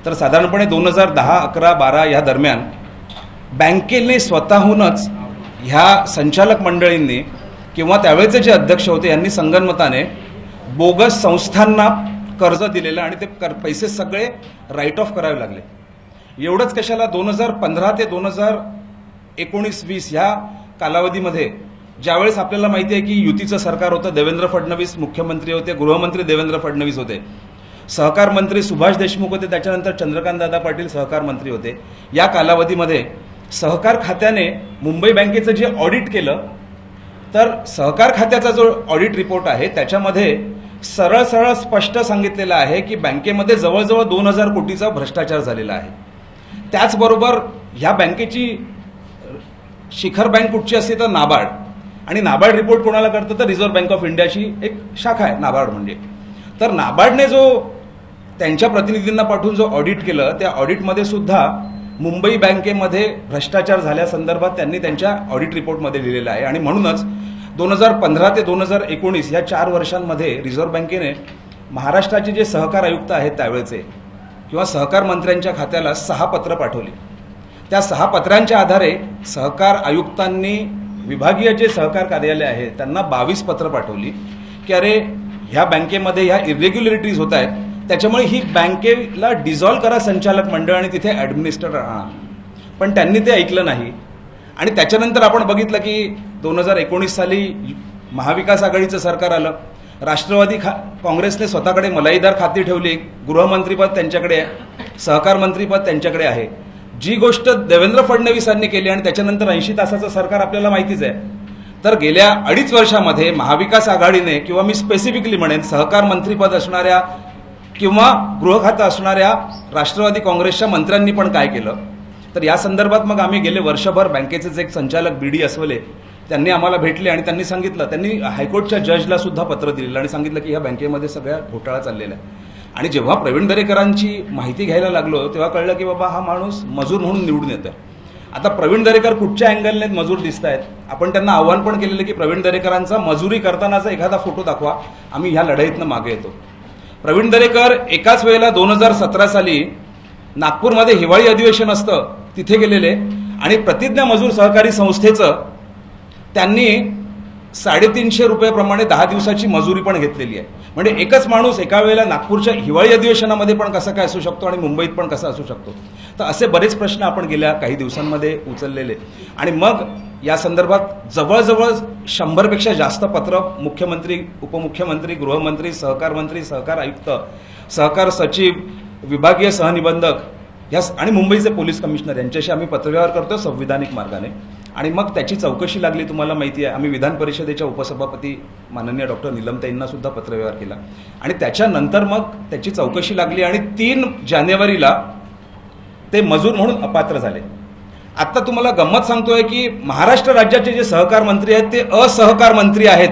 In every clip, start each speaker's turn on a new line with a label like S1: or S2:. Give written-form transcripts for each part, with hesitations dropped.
S1: तर साधारणपणे 2010, 11, 12 या दरम्यान बँकेने स्वतःहूनच ह्या संचालक मंडळींनी किंवा त्यावेळेचे जे अध्यक्ष होते यांनी संगनमताने बोगस संस्थांना कर्ज दिलेलं आणि ते पैसे सगळे राईट ऑफ करावे लागले. एवढंच कशाला 2015 ते 2019-20 ह्या कालावधीमध्ये ज्यावेळेस आपल्याला माहिती आहे की युतीचं सरकार होतं, देवेंद्र फडणवीस मुख्यमंत्री होते, गृहमंत्री देवेंद्र फडणवीस होते, सहकार मंत्री सुभाष देशमुख होते, त्याच्यानंतर चंद्रकांत दादा पाटील सहकार मंत्री होते. या कालावधीमध्ये सहकार खात्याने मुंबई बँकेचं जे ऑडिट केलं तर सहकार खात्याचा जो ऑडिट रिपोर्ट आहे त्याच्यामध्ये सरळ सरळ स्पष्ट सांगितलेलं आहे की बँकेमध्ये जवळजवळ 2000 कोटीचा भ्रष्टाचार झालेला आहे. त्याचबरोबर ह्या बँकेची शिखर बँक कुठची असते तर नाबार्ड, आणि नाबार्ड रिपोर्ट कोणाला करतं तर रिझर्व्ह बँक ऑफ इंडियाची एक शाखा आहे नाबार्ड म्हणजे. तर नाबार्डने जो त्यांच्या प्रतिनिधींना पाठवून जो ऑडिट केलं त्या ऑडिटमध्ये सुद्धा मुंबई बँकेमध्ये भ्रष्टाचार झाल्यासंदर्भात त्यांनी त्यांच्या ऑडिट रिपोर्टमध्ये लिहिलेलं आहे. आणि म्हणूनच 2015 ते 2019 या 4 वर्षांमध्ये रिझर्व्ह बँकेने महाराष्ट्राचे जे सहकार आयुक्त आहेत त्यावेळेचे किंवा सहकार मंत्र्यांच्या खात्याला 6 पत्र पाठवली. त्या 6 पत्रांच्या आधारे सहकार आयुक्तांनी विभागीय जे सहकार कार्यालय आहे त्यांना 22 पत्र पाठवली की अरे ह्या बँकेमध्ये ह्या इरेग्युलरिटीज होत आहेत, त्याच्यामुळे ही बँकेला डिझॉल्व्ह करा संचालक मंडळ आणि तिथे ॲडमिनिस्ट्रेटर आणा. पण त्यांनी ते ऐकलं नाही. आणि त्याच्यानंतर आपण बघितलं की 2019 साली महाविकास आघाडीचं सरकार आलं, राष्ट्रवादी काँग्रेसने स्वतःकडे मलाईदार खाती ठेवली, गृहमंत्रीपद त्यांच्याकडे आहे, सहकार मंत्रीपद त्यांच्याकडे आहे. जी गोष्ट देवेंद्र फडणवीसांनी केली आणि त्याच्यानंतर 80 तासाचं सरकार आपल्याला माहितीच आहे. तर गेल्या 2.5 वर्षामध्ये महाविकास आघाडीने किंवा मी स्पेसिफिकली म्हणेन सहकार मंत्रीपद असणाऱ्या किंवा गृह खातं असणाऱ्या राष्ट्रवादी काँग्रेसच्या मंत्र्यांनी पण काय केलं तर या संदर्भात मग आम्ही गेले वर्षभर बँकेचेच एक संचालक BD अस्वले त्यांनी आम्हाला भेटले आणि त्यांनी सांगितलं, त्यांनी हायकोर्टच्या जजला सुद्धा पत्र दिलेलं आणि सांगितलं की ह्या बँकेमध्ये सगळ्या घोटाळा चाललेला आहे. आणि जेव्हा प्रवीण दरेकरांची माहिती घ्यायला लागलो तेव्हा कळलं की बाबा हा माणूस मजूर म्हणून निवडून येतोय. आता प्रवीण दरेकर कुठच्या अँगलने मजूर दिसत आहेत, आपण त्यांना आव्हान पण केलेलं की प्रवीण दरेकरांचा मजुरी करतानाचा एखादा फोटो दाखवा, आम्ही ह्या लढाईतनं मागे येतो. प्रवीण दरेकर एकाच वेळेला 2017 साली नागपूरमध्ये हिवाळी अधिवेशन असतं तिथे गेलेले आणि प्रतिज्ञा मजूर सहकारी संस्थेचं त्यांनी 350 रुपयाप्रमाणे 10 दिवसाची मजुरी पण घेतलेली आहे. म्हणजे एकच माणूस एका वेळेला नागपूरच्या हिवाळी अधिवेशनामध्ये पण कसा काय असू शकतो आणि मुंबईत पण कसा असू शकतो. तर असे बरेच प्रश्न आपण गेल्या काही दिवसांमध्ये उचललेले आणि मग या संदर्भात जवळजवळ 100 पेक्षा जास्त पत्र मुख्यमंत्री, उपमुख्यमंत्री, गृहमंत्री, सहकार मंत्री, सहकार आयुक्त, सहकार सचिव, विभागीय सहनिबंधक या आणि मुंबईचे पोलीस कमिशनर यांच्याशी आम्ही पत्रव्यवहार करतो संविधानिक मार्गाने. आणि मग त्याची चौकशी लागली. तुम्हाला माहिती आहे आम्ही विधान परिषदेच्या उपसभापती माननीय डॉक्टर नीलमताईंना सुद्धा पत्रव्यवहार केला आणि त्याच्यानंतर मग त्याची चौकशी लागली आणि 3 जानेवारीला ते मजूर म्हणून अपात्र झाले. आता तुम्हाला गंमत सांगतोय की महाराष्ट्र राज्याचे जे सहकार मंत्री आहेत ते असहकार मंत्री आहेत.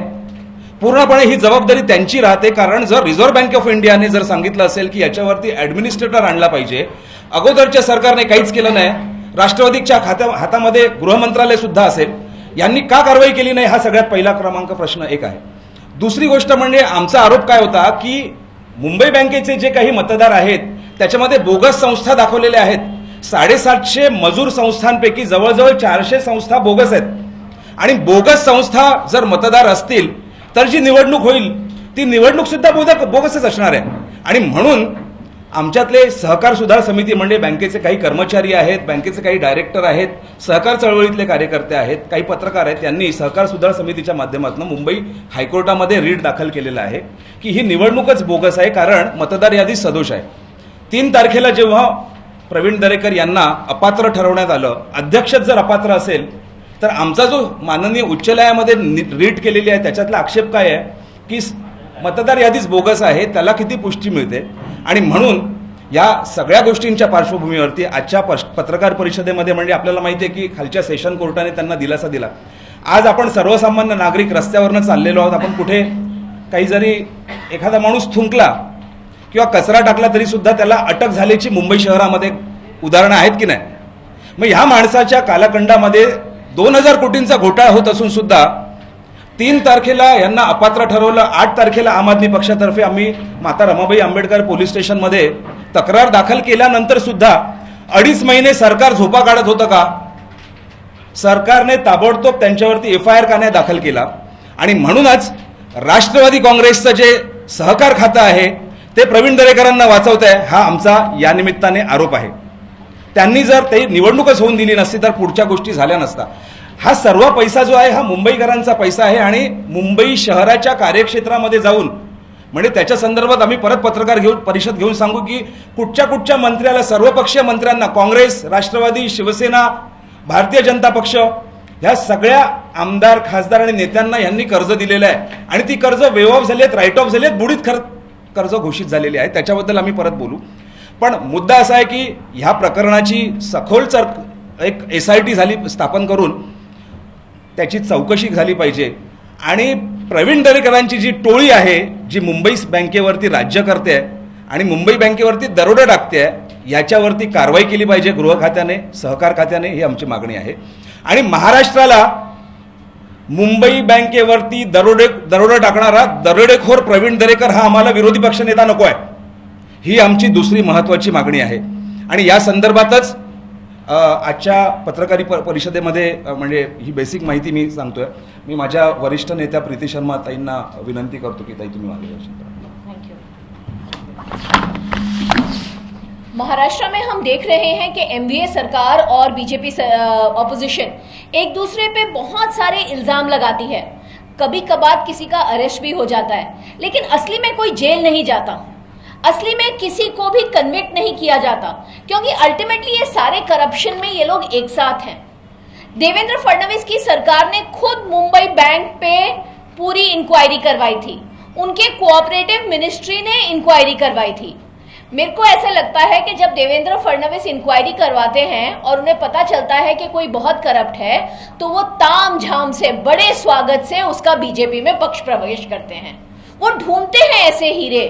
S1: पूर्णपणे ही जबाबदारी त्यांची राहते, कारण जर रिझर्व्ह बँक ऑफ इंडियाने जर सांगितलं असेल की याच्यावरती ॲडमिनिस्ट्रेटर आणला पाहिजे, अगोदरच्या सरकारने काहीच केलं नाही, राष्ट्रवादीच्या हातामध्ये गृहमंत्रालय सुद्धा असेल, यांनी का कारवाई केली नाही हा सगळ्यात पहिला क्रमांक प्रश्न एक आहे. दुसरी गोष्ट म्हणजे आमचा आरोप काय होता की मुंबई बँकेचे जे काही मतदार आहेत त्याच्यामध्ये बोगस संस्था दाखवलेल्या आहेत. 750 मजूर संस्थांपैकी जवळजवळ 400 संस्था बोगस आहेत आणि बोगस संस्था जर मतदार असतील तर जी निवडणूक होईल ती निवडणूक सुद्धा बोगसच असणार आहे. आणि म्हणून आमच्यातले सहकार सुधार समिती म्हणजे बँकेचे काही कर्मचारी आहेत, बँकेचे काही डायरेक्टर आहेत, सहकार चळवळीतले कार्यकर्ते आहेत, काही पत्रकार आहेत, यांनी सहकार सुधार समितीच्या माध्यमातून मुंबई हायकोर्टामध्ये रीट दाखल केलेला आहे की ही निवडणूकच बोगस आहे, कारण मतदार यादी सदोष आहे. 3 तारखेला जेव्हा प्रवीण दरेकर यांना अपात्र ठरवण्यात आलं, अध्यक्षच जर अपात्र असेल तर आमचा जो माननीय उच्च न्यायालयामध्ये रीट केलेली आहे त्याच्यातला आक्षेप काय आहे की मतदार यादीच बोगस आहे, त्याला किती पुष्टी मिळते. आणि म्हणून या सगळ्या गोष्टींच्या पार्श्वभूमीवरती आजच्या पत्रकार परिषदेमध्ये म्हणजे आपल्याला माहिती आहे की खालच्या सेशन कोर्टाने त्यांना दिलासा दिला. आज आपण सर्वसामान्य नागरिक रस्त्यावरनं चाललेलो आहोत, आपण कुठे काही जरी एखादा माणूस थुंकला किंवा कचरा टाकला तरी सुद्धा त्याला अटक झाल्याची मुंबई शहरामध्ये उदाहरणं आहेत की नाही. मग ह्या माणसाच्या कालखंडामध्ये 2000 कोटींचा घोटाळा होत असून सुद्धा 3 तारखेला यांना अपात्र ठरवलं. 8 तारखेला आम आदमी पक्षातर्फे आम्ही माता रमाबाई आंबेडकर पोलीस स्टेशनमध्ये तक्रार दाखल केल्यानंतर सुद्धा 2.5 महिने सरकार झोपा काढत होतं का? सरकारने ताबडतोब त्यांच्यावरती FIR का नाही दाखल केला? आणि म्हणूनच राष्ट्रवादी काँग्रेसचं जे सहकार खातं आहे ते प्रवीण दरेकरांना वाचवत आहे, हा आमचा या निमित्ताने आरोप आहे. त्यांनी जर ते निवडणूकच होऊन दिली नसती तर पुढच्या गोष्टी झाल्या नसता. हा सर्व पैसा जो आहे हा मुंबईकरांचा पैसा आहे आणि मुंबई शहराच्या कार्यक्षेत्रामध्ये जाऊन म्हणजे त्याच्या संदर्भात आम्ही परत पत्रकार परिषद घेऊन सांगू की कुठच्या मंत्र्याला, सर्वपक्षीय मंत्र्यांना, काँग्रेस, राष्ट्रवादी, शिवसेना, भारतीय जनता पक्ष ह्या सगळ्या आमदार, खासदार आणि नेत्यांना यांनी कर्ज दिलेलं आहे आणि ती कर्ज वेव ऑफ झाली आहेत, राईट ऑफ झाली आहेत, बुडीत कर्ज घोषित झालेली आहे. त्याच्याबद्दल आम्ही परत बोलू. पण मुद्दा असा आहे की ह्या प्रकरणाची सखोल एक SIT स्थापन करून त्याची चौकशी झाली पाहिजे आणि प्रवीण दरेकरांची जी टोळी आहे जी मुंबई बँकेवरती राज्य करते आणि मुंबई बँकेवरती दरोडे टाकते याच्यावरती कारवाई केली पाहिजे गृह खात्याने, सहकार खात्याने, ही आमची मागणी आहे. आणि महाराष्ट्राला मुंबई बँकेवरती दरोडे टाकणारा दरोडेखोर प्रवीण दरेकर हा आम्हाला विरोधी पक्षनेता नको आहे, ही आमची दुसरी महत्त्वाची मागणी आहे. आणि या संदर्भातच आजच्या पत्रकार परिषदेमध्ये म्हणजे ही बेसिक माहिती मी सांगतोय. मी माझ्या वरिष्ठ नेत्या प्रीती शर्मा ताईंना विनंती करतो की ताई तुम्ही मार्गदर्शन करा.
S2: महाराष्ट्र में हम देख रहे हैं कि MVA सरकार और बीजेपी ऑपोजिशन एक दूसरे पे बहुत सारे इल्जाम लगाती है. कभी कभार किसी का अरेस्ट भी हो जाता है, लेकिन असली में कोई जेल नहीं जाता, असली में किसी को भी कन्विक्ट नहीं किया जाता, क्योंकि अल्टीमेटली ये सारे करप्शन में ये लोग एक साथ हैं. देवेंद्र फडणवीस की सरकार ने खुद मुंबई बैंक पे पूरी इंक्वायरी करवाई थी, उनके कोऑपरेटिव मिनिस्ट्री ने इंक्वायरी करवाई थी. मेरे को ऐसा लगता है कि जब देवेंद्र फडणवीस इंक्वायरी करवाते हैं और उन्हें पता चलता है कि कोई बहुत करप्ट है तो वो ताम झाम से, बड़े स्वागत से उसका बीजेपी में पक्ष प्रवेश करते हैं. वो ढूंढते हैं ऐसे हीरे,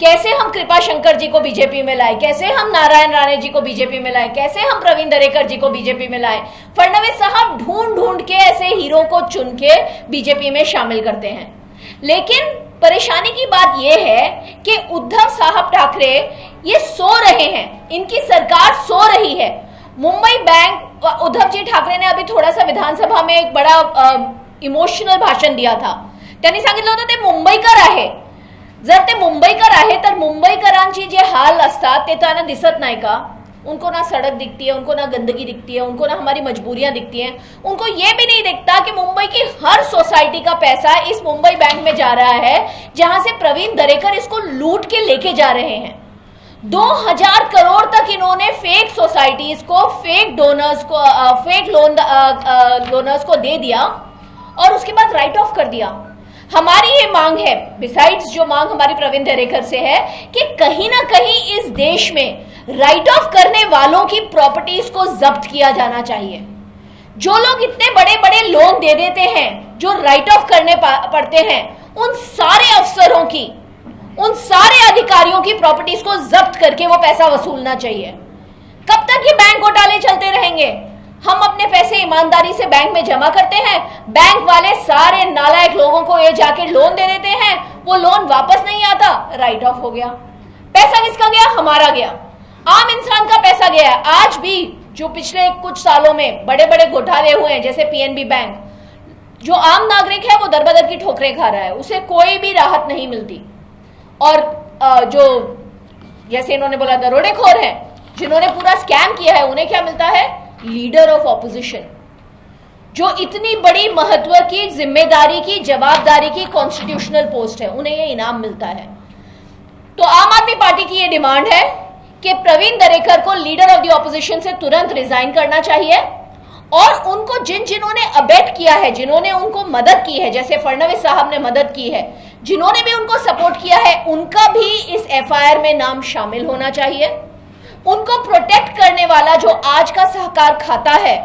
S2: कैसे हम कृपा शंकर जी को बीजेपी में लाए, कैसे हम नारायण राणे जी को बीजेपी में लाए, कैसे हम प्रवीण दरेकर जी को बीजेपी में लाए. फडणवीस साहब ढूंढ के ऐसे हीरों को चुन के बीजेपी में शामिल करते हैं. लेकिन परेशानी की बात यह है कि उद्धव साहब ठाकरे ये सो रहे हैं, इनकी सरकार सो रही है. मुंबई बैंक, उद्धव जी ठाकरे ने अभी थोड़ा सा विधानसभा में एक बड़ा इमोशनल भाषण दिया था. त्यांनी सांगितलं होतं ते मुंबईकर आहे. जर ते मुंबईकर आहे तर मुंबईकरांची जे हाल असतात ते त्यांना दिसत नाही का? उनको ना सड़क दिखती है, उनको ना गंदगी दिखती है, उनको ना हमारी मजबूरियां दिखती हैं. उनको ये भी नहीं दिखता कि मुंबई की हर सोसाइटी का पैसा इस मुंबई बैंक में जा रहा है जहां से प्रवीण दरेकर इसको लूट के लेके जा रहे हैं. 2000 करोड़ तक इन्होंने फेक सोसाइटीज को, फेक डोनर्स को, फेक लोनर्स को दे दिया और उसके बाद राइट ऑफ कर दिया. हमारी ये मांग है, बिसाइड्स जो मांग हमारी प्रवीण दरेकर से है, कि कहीं ना कहीं इस देश में राइट ऑफ करने वालों की प्रॉपर्टीज को जब्त किया जाना चाहिए. जो लोग इतने बड़े बड़े लोन दे देते हैं, जो राइट ऑफ करने पड़ते हैं, उन सारे अफसरों की, उन सारे अधिकारियों की प्रॉपर्टीज को जब्त करके वो पैसा वसूलना चाहिए. कब तक ये बैंक घोटाले चलते रहेंगे? हम अपने पैसे ईमानदारी से बैंक में जमा करते हैं, बैंक वाले सारे नालायक लोगों को ये जाके लोन दे देते हैं, वो लोन वापस नहीं आता, राइट ऑफ हो गया. पैसा किसका गया? हमारा गया, आम इंसान का पैसा गया है. आज भी जो पिछले कुछ सालों में बड़े बड़े घोटाले हुए हैं, जैसे PNB बैंक, जो आम नागरिक है वो दर-बदर की ठोकरें खा रहा है, उसे कोई भी राहत नहीं मिलती. और जो जैसे इन्होंने बोला दरोडेखोर है, जिन्होंने पूरा स्कैम किया है, उन्हें क्या मिलता है? Leader of opposition. जो इतनी बड़ी महत्व की, जिम्मेदारी की, जवाबदारी की कॉन्स्टिट्यूशनल पोस्ट है, उन्हें यह इनाम मिलता है. तो आम आदमी पार्टी की यह डिमांड है कि प्रवीण दरेकर को लीडर ऑफ द ऑपोजिशन से तुरंत रिजाइन करना चाहिए और उनको जिन्होंने अबेट किया है, जिन्होंने उनको मदद की है, जैसे फडणवीस साहब ने मदद की है, जिन्होंने भी उनको सपोर्ट किया है, उनका भी इस FIR में नाम शामिल होना चाहिए. उनको प्रोटेक्ट करने वाला जो आज का सहकार खाता है,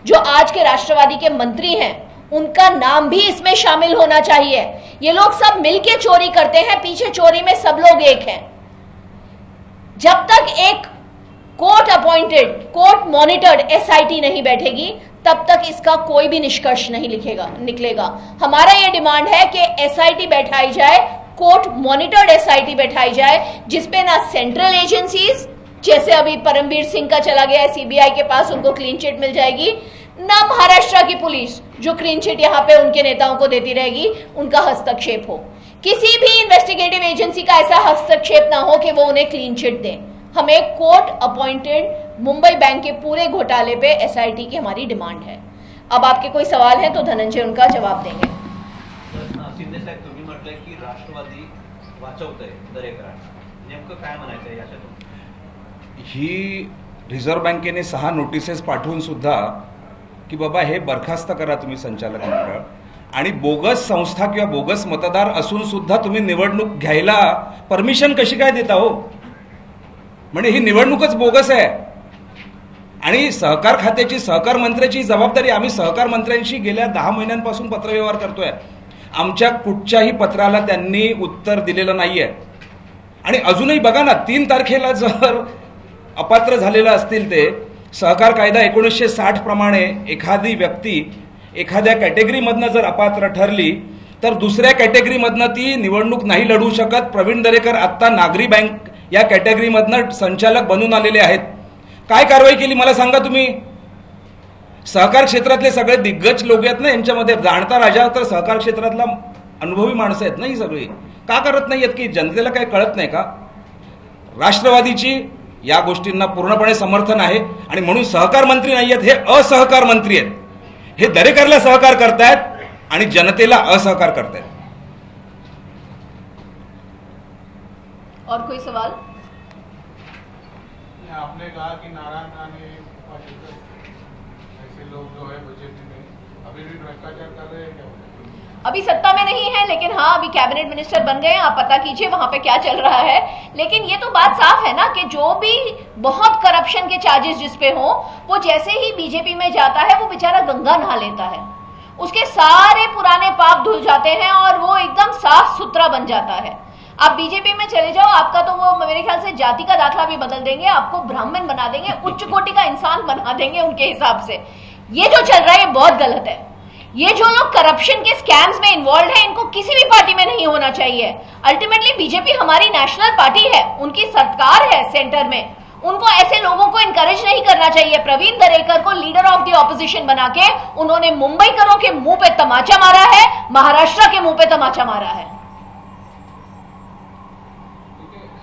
S2: जो आज के राष्ट्रवादी के मंत्री हैं, उनका नाम भी इसमें शामिल होना चाहिए. ये लोग सब मिलके चोरी करते हैं, पीछे चोरी में सब लोग एक हैं. जब तक एक court appointed, court monitored SIT नहीं बैठेगी, तब तक इसका कोई भी निष्कर्ष नहीं निकलेगा. हमारा ये डिमांड है कि SIT बैठाई जाए कोर्ट मॉनिटर्ड एसआईटी बैठाई जाए, जिसपे ना सेंट्रल एजेंसीज, जैसे अभी परमवीर सिंह का चला गया है सीबीआई के पास, उनको क्लीन चिट मिल जाएगी, ना महाराष्ट्र की पुलिस जो क्लीन चिट यहाँ पे उनके नेताओं को देती रहेगी, उनका हस्तक्षेप हो। किसी भी इन्वेस्टिगेटिव एजेंसी का ऐसा हस्तक्षेप ना हो कि वो उन्हें क्लीन चिट दें। हमें कोर्ट अपॉइंटेड मुंबई बैंक के पूरे घोटाले पे एसआईटी की हमारी डिमांड है। अब आपके कोई सवाल है तो धनंजय उनका जवाब देंगे।
S3: शिंदे साहेब, तुम्ही म्हटलंय की राष्ट्रवादी वाचवतंय दरेकरांना, नेमकं काय म्हणायचंय याच्यातून?
S1: ही रिझर्व्ह बँकेने 6 नोटिसेस पाठवून सुद्धा की बाबा हे बरखास्त करा तुम्ही संचालक मंडळ, आणि बोगस संस्था किंवा बोगस मतदार असून सुद्धा तुम्ही निवडणूक घ्यायला परमिशन कशी काय देता हो? म्हणजे ही निवडणूकच बोगस आहे। आणि सहकार खात्याची, सहकार मंत्र्याची जबाबदारी, आम्ही सहकार मंत्र्यांशी गेल्या 10 महिन्यांपासून पत्रव्यवहार करतोय, आमच्या कुठच्याही पत्राला त्यांनी उत्तर दिलेलं नाहीये। आणि अजूनही बघा ना, 3 तारखेला जर अपात्र झालेलं असतील ते सहकार कायदा 1960 प्रमाणे एखादी व्यक्ती एखाद्या कॅटेगरीमधनं जर अपात्र ठरली तर दुसऱ्या कॅटेगरीमधनं ती निवडणूक नाही लढू शकत। प्रवीण दरेकर आत्ता नागरी बँक या कॅटेगरीमधनं संचालक बनून आलेले आहेत। काय कारवाई केली मला सांगा तुम्ही? सहकार क्षेत्रातले सगळे दिग्गज लोक आहेत ना, यांच्यामध्ये जाणता राजा तर सहकार क्षेत्रातला अनुभवी माणसं आहेत ना, ही सगळी का करत नाही आहेत? की जनतेला काय कळत नाही का? राष्ट्रवादीची या गोष्टींना पूर्णपणे समर्थन आहे आणि म्हणून सहकार मंत्री नाही आहेत, हे असहकार मंत्री आहेत। हे दरेकरला सहकार करतायत आणि जनतेला असहकार करतायत।
S2: और कोई सवाल?
S4: आपने कहा कि नारायण राणे ऐसे लोग जो है बीजेपी में अभी भी भ्रष्टाचार कर रहे हैं क्या?
S2: अभी सत्ता में नहीं है, लेकिन हाँ अभी कैबिनेट मिनिस्टर बन गए हैं, आप पता कीजिए वहां पे क्या चल रहा है। लेकिन ये तो बात साफ है ना कि जो भी बहुत करप्शन के चार्जेस जिस पे हो, वो जैसे ही बीजेपी में जाता है वो बेचारा गंगा नहा लेता है, उसके सारे पुराने पाप धुल जाते हैं और वो एकदम साफ सुथरा बन जाता है। आप बीजेपी में चले जाओ, आपका तो वो मेरे ख्याल से जाति का दाखला भी बदल देंगे, आपको ब्राह्मण बना देंगे, उच्च कोटि का इंसान बना देंगे उनके हिसाब से। ये जो चल रहा है ये बहुत गलत है। ये जो लोग करप्शन के स्कैम्स में इन्वॉल्व हैं, इनको किसी भी पार्टी में नहीं होना चाहिए। अल्टीमेटली बीजेपी हमारी नेशनल पार्टी है, उनकी सरकार है सेंटर में, उनको ऐसे लोगों को इनकरेज नहीं करना चाहिए। प्रवीण दरेकर को लीडर ऑफ द ऑपोजिशन बना के उन्होंने मुंबईकरों के मुंह पे तमाचा मारा है, महाराष्ट्र के मुंह पे तमाचा मारा है।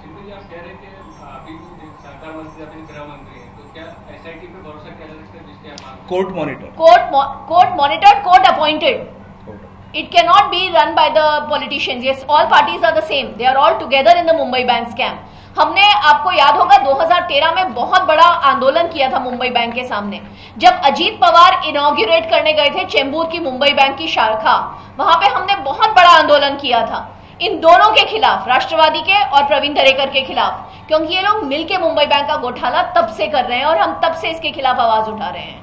S5: शिंदे जी, आप कह रहे थे अभी सरकार मंत्री अपने गृह मंत्री हैं, तो क्या एसआईटी पे भरोसा किया जा सकता है जिसके आप
S1: court monitor,
S2: court monitored, court appointed. It cannot be run by the politicians. Yes, all parties are the same. They are all together in the Mumbai Bank scam. हमने, आपको याद होगा 2013 में बहुत बड़ा आंदोलन किया था मुंबई बैंक के सामने, जब अजीत पवार इनॉग्रेट करने गए थे चेंबूर की मुंबई बैंक की शाखा, वहां पे हमने बहुत बड़ा आंदोलन किया था इन दोनों के खिलाफ, राष्ट्रवादी के और प्रवीण दरेकर के खिलाफ, क्योंकि ये लोग मिलके मुंबई बैंक का घोटाला तब से कर रहे हैं और हम तब से इसके खिलाफ आवाज उठा रहे हैं।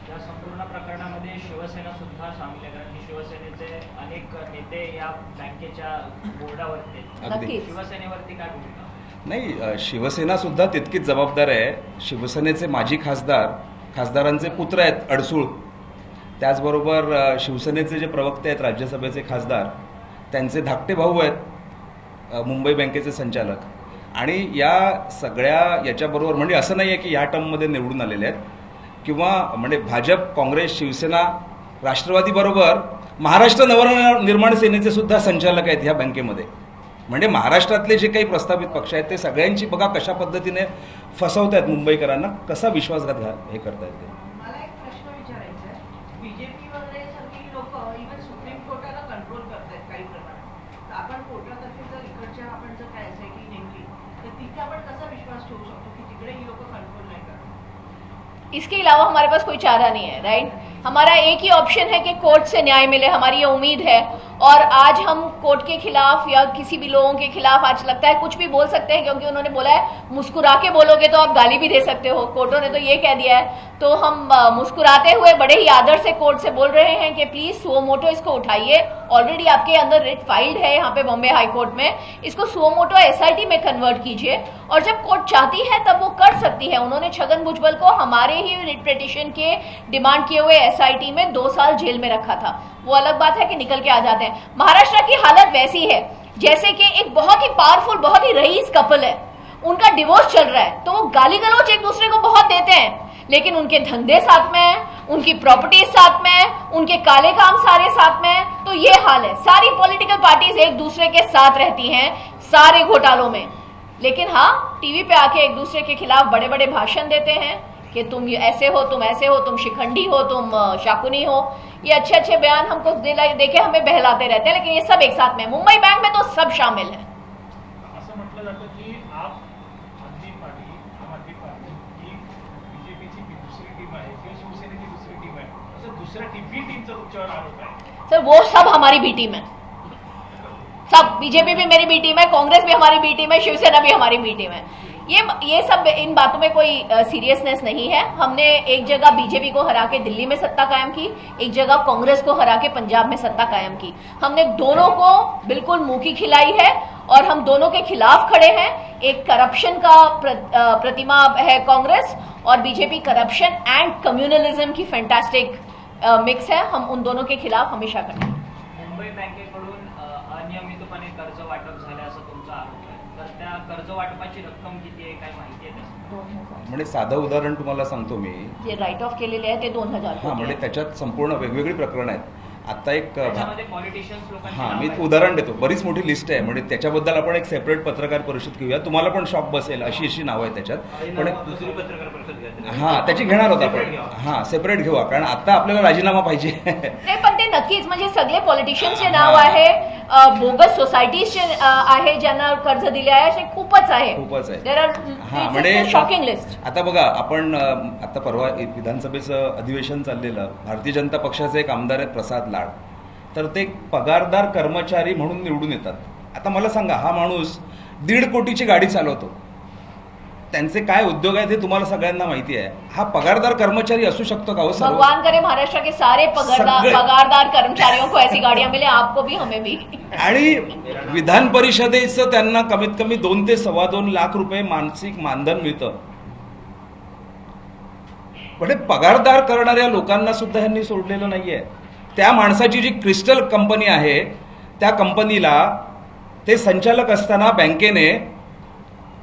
S6: या संपूर्ण प्रकरणामध्ये शिवसेना सुद्धा सामील आहे, कारण की शिवसेनेचे अनेक नेते या बँकेच्या बोर्डावरती आहेत.
S2: नक्कीच.
S6: शिवसेनेवरती काय भूमिका?
S1: नाही, शिवसेना सुद्धा तितकीच जबाबदार आहे। शिवसेनेचे माजी खासदारांचे पुत्र आहेत अडसूळ, त्याचबरोबर शिवसेनेचे जे प्रवक्ते आहेत राज्यसभेचे खासदार, त्यांचे धाकटे भाऊ आहेत मुंबई बँकेचे संचालक, आणि या सगळ्या याच्याबरोबर म्हणजे असं नाही आहे की ह्या टर्ममध्ये निवडून आलेले आहेत, किंवा म्हणजे भाजप, काँग्रेस, शिवसेना, राष्ट्रवादीबरोबर महाराष्ट्र नवनिर्माण सेनेचे सुद्धा संचालक आहेत ह्या बँकेमध्ये। म्हणजे महाराष्ट्रातले जे काही प्रस्थापित पक्ष आहेत ते सगळ्यांची बघा कशा पद्धतीने फसवतायत मुंबईकरांना, कसा विश्वासघात हे करतायत ते।
S7: मला एक प्रश्न विचारायचा आहे, बीजेपी वगैरे सारखी लोक इव्हन सुप्रीम कोर्टाला कंट्रोल करतायत काही प्रमाणात, तर आपण कोर्टातर्फे जर इकडच्या आपण जर काय एसआयटी नेमली तर तिथे आपण कसा विश्वास ठेवू शकतो की तिकडे ही लोक कंट्रोल नाही करत?
S2: इसके अलावा हमारे पास कोई चारा नहीं है, राइट? हमारा एक ही ऑप्शन है कि कोर्ट से न्याय मिले, हमारी ये उम्मीद है। और आज हम कोर्ट के खिलाफ या किसी भी लोगों के खिलाफ आज लगता है कुछ भी बोल सकते हैं, क्योंकि उन्होंने बोला है मुस्कुरा के बोलोगे तो आप गाली भी दे सकते हो, कोर्टों ने तो ये कह दिया है। तो हम मुस्कुराते हुए बड़े ही आदर से कोर्ट से बोल रहे हैं कि प्लीज सुओ मोटो इसको उठाइए। ऑलरेडी आपके अंदर रिट फाइल्ड है यहाँ पे बॉम्बे हाई कोर्ट में, इसको सुओ मोटो एसआईटी में कन्वर्ट कीजिए, और जब कोर्ट चाहती है तब वो कर सकती है। उन्होंने छगन भुजबल को हमारे ही रिट पिटीशन के डिमांड किए हुए एसआईटी में 2 साल जेल में रखा था। वो अलग बात है कि निकल के आ जाते हैं है। महाराष्ट्र की हालत वैसी है जैसे कि एक बहुत ही पावरफुल, बहुत ही रईस कपल है, उनका डिवोर्स चल रहा है, तो वो गाली गलौज एक दूसरे को बहुत देते हैं, लेकिन उनके धंधे साथ में है, उनकी प्रॉपर्टीज साथ में है, उनके काले काम सारे साथ में है। तो ये हाल है, सारी पॉलिटिकल पार्टीज एक दूसरे के साथ रहती हैं सारे घोटालों में, लेकिन हाँ टीवी पे आके एक दूसरे के खिलाफ बड़े बड़े भाषण देते हैं कि तुम ऐसे हो, तुम ऐसे हो, तुम शिखंडी हो, तुम शाकुनी हो। ये अच्छे अच्छे बयान हमको देके हमें बहलाते रहते हैं, लेकिन ये सब एक साथ में, मुंबई बैंक में तो सब शामिल है।
S5: असं म्हटलं जातं की आप आदमी पार्टी, आम आदमी पार्टी ही बीजेपीची दुसरी टीम आहे किंवा शिवसेनेची दुसरी टीम आहे, असं दुसऱ्या टीमचा तुमच्यावर आरोप आहे।
S2: सर वो सब हमारी बी टीम है, सब, बीजेपी भी मेरी बी टीम है, कांग्रेस भी हमारी बी टीम है, शिवसेना भी हमारी बी टीम है। ये सब, इन बातों में कोई सीरियसनेस नहीं है। हमने एक जगह बीजेपी को हरा के दिल्ली में सत्ता कायम की, एक जगह कांग्रेस को हरा के पंजाब में सत्ता कायम की। हमने दोनों को बिल्कुल मुंह की खिलाई है और हम दोनों के खिलाफ खड़े हैं। एक करप्शन का प्रतिमा है कांग्रेस, और बीजेपी करप्शन एंड कम्युनलिज्म की फैंटास्टिक मिक्स है। हम उन दोनों के खिलाफ हमेशा खड़े हैं।
S6: मुंबई बँकेकडून अनियमितपणे कर्ज वाटप झालं असं तुमचा आरोप आहे, तर त्या कर्ज वाटपाची रक्कम किती आहे, काय माहिती आहे त्याची?
S1: म्हणजे साधं उदाहरण तुम्हाला सांगतो मी,
S2: जे राईट ऑफ केलेले आहे ते 2000
S1: हां, म्हणजे त्याच्यात संपूर्ण वेगवेगळी प्रकरणं आहेत. आता एक
S6: त्याच्यामध्ये पॉलिटिशियन्स लोकांची
S1: हां,
S6: नावं
S1: मी
S6: आहेत.
S1: उदाहरण देतो, बरीच मोठी लिस्ट आहे, म्हणजे त्याच्याबद्दल आपण एक सेपरेट पत्रकार परिषद घेऊया, तुम्हाला पण शॉक बसेल, अशी नावं आहेत त्याच्यात. पण
S3: दुसरी पत्रकार परिषद घ्यायची.
S1: हां, त्याची घेणार होता आपण, हां सेपरेट घेऊया, कारण आता आपल्याला राजीनामा पाहिजे.
S2: नाही, पण ते नक्कीच, म्हणजे सगळे पॉलिटिशियन्सचे नाव आहे, बोगस सोसायटीजचे आहे ज्यांना कर्ज दिले आहे, असे खूपच आहे. देर आर
S1: हां, म्हणजे
S2: शॉकिंग लिस्ट.
S1: आता बघा, आपण आता परवा विधानसभेचं अधिवेशन चाललेलं, भारतीय जनता पक्षाचे एक आमदार आहेत प्रसाद लाड, तर ते पगारदार कर्मचारी म्हणून निवडून येतात. आता मला सांगा, हा माणूस 1.5 कोटीची गाडी चालवतो, त्यांचे काय उद्योग आहेत हे तुम्हाला सगळ्यांना माहिती आहे. हा पगारदार कर्मचारी असू शकतो का हो? सर्व
S2: भगवान करे महाराष्ट्र के सारे
S1: सगळे.
S2: पगारदार कर्मचारियों को ऐसी गाड़ियां मिले, आपको भी हमें भी.
S1: आणि विधान परिषदेचं त्यांना कमीत कमी 2 ते 2.25 लाख रुपये मानसिक मानधन मिळतं. म्हणजे पगारदार करणाऱ्या लोकांना सुद्धा यांनी सोडलेलं नाहीये. त्या माणसाची जी क्रिस्टल कंपनी आहे, त्या कंपनीला ते संचालक असताना बँकेने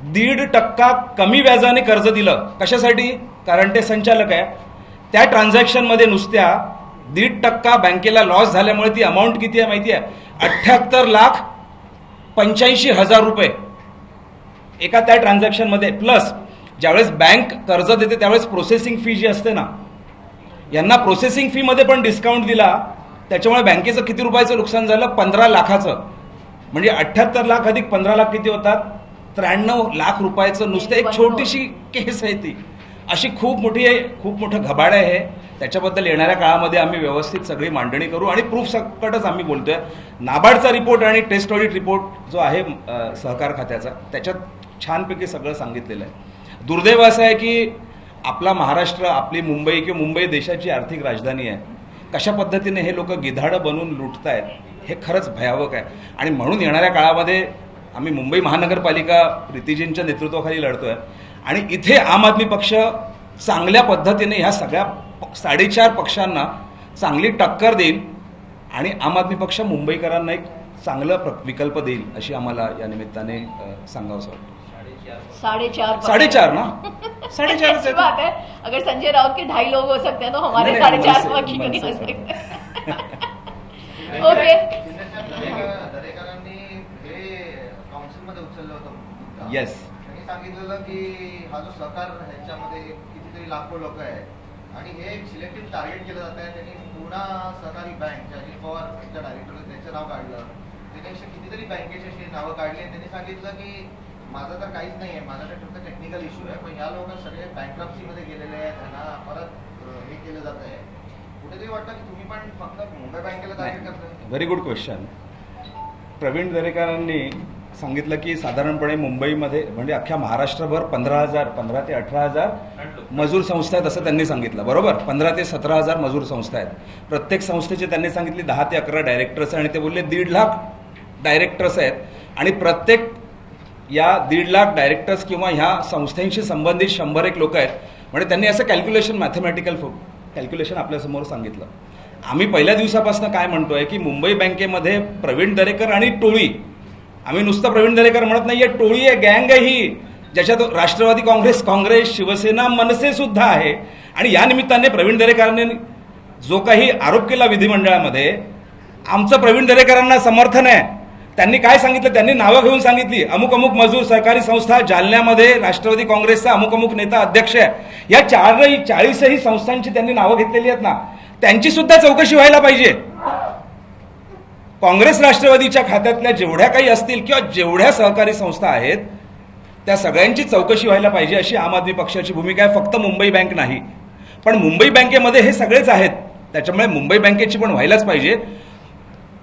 S1: 1.5% कमी व्याजाने कर्ज दिलं. कशासाठी? कारण ते संचालक आहे. त्या ट्रान्झॅक्शनमध्ये नुसत्या 1.5% बँकेला लॉस झाल्यामुळे ती अमाऊंट किती आहे माहिती आहे? 78,85,000 रुपये एका त्या ट्रान्झॅक्शनमध्ये. प्लस ज्यावेळेस बँक कर्ज देते त्यावेळेस प्रोसेसिंग फी जी असते ना, यांना प्रोसेसिंग फी मध्ये पण डिस्काउंट दिला. त्याच्यामुळे बँकेचं किती रुपयाचं नुकसान झालं? 15 लाखाचं. म्हणजे 78 लाख अधिक 15 लाख किती होतात? 93 लाख रुपयाचं नुसतं एक छोटीशी केस आहे ती. अशी खूप मोठं घबाड आहे. त्याच्याबद्दल येणाऱ्या काळामध्ये आम्ही व्यवस्थित सगळी मांडणी करू आणि प्रूफ सकटच आम्ही बोलतोय. नाबार्डचा रिपोर्ट आणि टेस्ट ऑडिट रिपोर्ट जो आहे सहकार खात्याचा, त्याच्यात छानपैकी सगळं सांगितलेलं आहे. दुर्दैव असं आहे की आपला महाराष्ट्र, आपली मुंबई किंवा मुंबई देशाची आर्थिक राजधानी आहे, कशा पद्धतीने हे लोक गिधाडं बनवून लुटतायत हे खरंच भयावक आहे. आणि म्हणून येणाऱ्या काळामध्ये आम्ही मुंबई महानगरपालिका प्रीतीजींच्या नेतृत्वाखाली लढतोय आणि इथे आम आदमी पक्ष चांगल्या पद्धतीने ह्या सगळ्या 4.5 पक्षांना चांगली टक्कर देईल आणि आम आदमी पक्ष मुंबईकरांना एक चांगलं विकल्प देईल अशी आम्हाला या निमित्ताने सांगावंसं वाटतं.
S2: 4.5
S1: ना 4.5
S2: अच्छी बात है. अगर संजय राउत के 2.5 लोग हो सकते हैं तो हमारे
S1: नहीं,
S2: 4.5
S1: नहीं,
S2: पक्षी क्यों नहीं हो
S1: नहीं,
S2: सकते? ओके.
S8: दरेकरांनी हे काउन्सिलमध्ये उचललं होतं मुद्दा.
S1: येस.
S8: त्यांनी सांगितलेलं की हा जो सहकार ह्याच्यामध्ये कितीतरी लाखो लोक आहेत आणि हे सिलेक्टिव्ह टार्गेट केलं जात आहे. त्यांनी पूर्णा सहकारी बँक जे अजित पवार त्यांच्या डायरेक्टर त्यांचं नाव काढलं. त्याच्यापेक्षा कितीतरी बँकेची अशी नावं काढली आणि त्यांनी सांगितलं की माझं तर काहीच नाही आहे, माझ्याकडे फक्त टेक्निकल इश्यू आहे, पण या लोक सगळे बँक्रप्सीमध्ये गेलेले आहेत, त्यांना परत हे केलं जात आहे. कुठेतरी वाटतं की तुम्ही पण फक्त मुंबई बँकेला टार्गेट करताय.
S1: Very good question. प्रवीण दरेकरांनी सांगितलं की साधारणपणे मुंबईमध्ये म्हणजे अख्ख्या महाराष्ट्रभर 15 ते 18,000 मजूर संस्था आहेत असं त्यांनी सांगितलं. बरोबर? 15 ते 17,000 मजूर संस्था आहेत. प्रत्येक संस्थेचे त्यांनी सांगितले 10 ते 11 डायरेक्टर्स आहे आणि ते बोलले 1.5 लाख डायरेक्टर्स आहेत आणि प्रत्येक या 1.5 लाख डायरेक्टर्स किंवा ह्या संस्थांशी संबंधित 100 एक लोक आहेत. म्हणजे त्यांनी असं कॅल्क्युलेशन, मॅथमॅटिकल कॅल्क्युलेशन आपल्यासमोर सांगितलं आम्ही पहिल्या दिवसापासून काय म्हणतोय की मुंबई बँकेमध्ये प्रवीण दरेकर आणि टोळी, आम्ही नुसतं प्रवीण दरेकर म्हणत नाहीये, टोळी आहे, गँग आहे ही, ज्याच्यात राष्ट्रवादी काँग्रेस, शिवसेना, मनसे सुद्धा आहे. आणि या निमित्ताने प्रवीण दरेकरांनी जो काही आरोप केला विधिमंडळामध्ये, आमचं प्रवीण दरेकरांना समर्थन आहे. त्यांनी काय सांगितलं, त्यांनी नावं घेऊन सांगितली, अमुक अमुक मजूर सरकारी संस्था जालन्यामध्ये राष्ट्रवादी काँग्रेसचा अमुक अमुक नेता अध्यक्ष आहे. या 40ही संस्थांची त्यांनी नावं घेतलेली आहेत ना, त्यांची सुद्धा चौकशी व्हायला पाहिजे. काँग्रेस राष्ट्रवादीच्या खात्यातल्या जेवढ्या काही असतील किंवा जेवढ्या सहकारी संस्था आहेत त्या सगळ्यांची चौकशी व्हायला पाहिजे, अशी आम आदमी पक्षाची भूमिका आहे. फक्त मुंबई बँक नाही, पण मुंबई बँकेमध्ये हे सगळेच आहेत, त्याच्यामुळे मुंबई बँकेची पण व्हायलाच पाहिजे.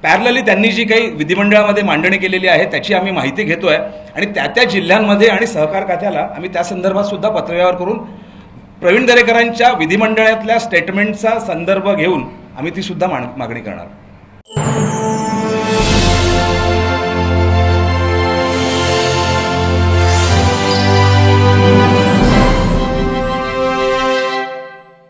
S1: पॅरलली त्यांनी जी काही विधिमंडळामध्ये मांडणी केलेली आहे त्याची आम्ही माहिती घेतोय आणि त्या जिल्ह्यांमध्ये आणि सहकार खात्याला आम्ही त्या संदर्भात सुद्धा पत्रव्यवहार करून प्रवीण दरेकरांच्या विधिमंडळातल्या स्टेटमेंटचा संदर्भ घेऊन आम्ही ती सुद्धा मागणी करणार.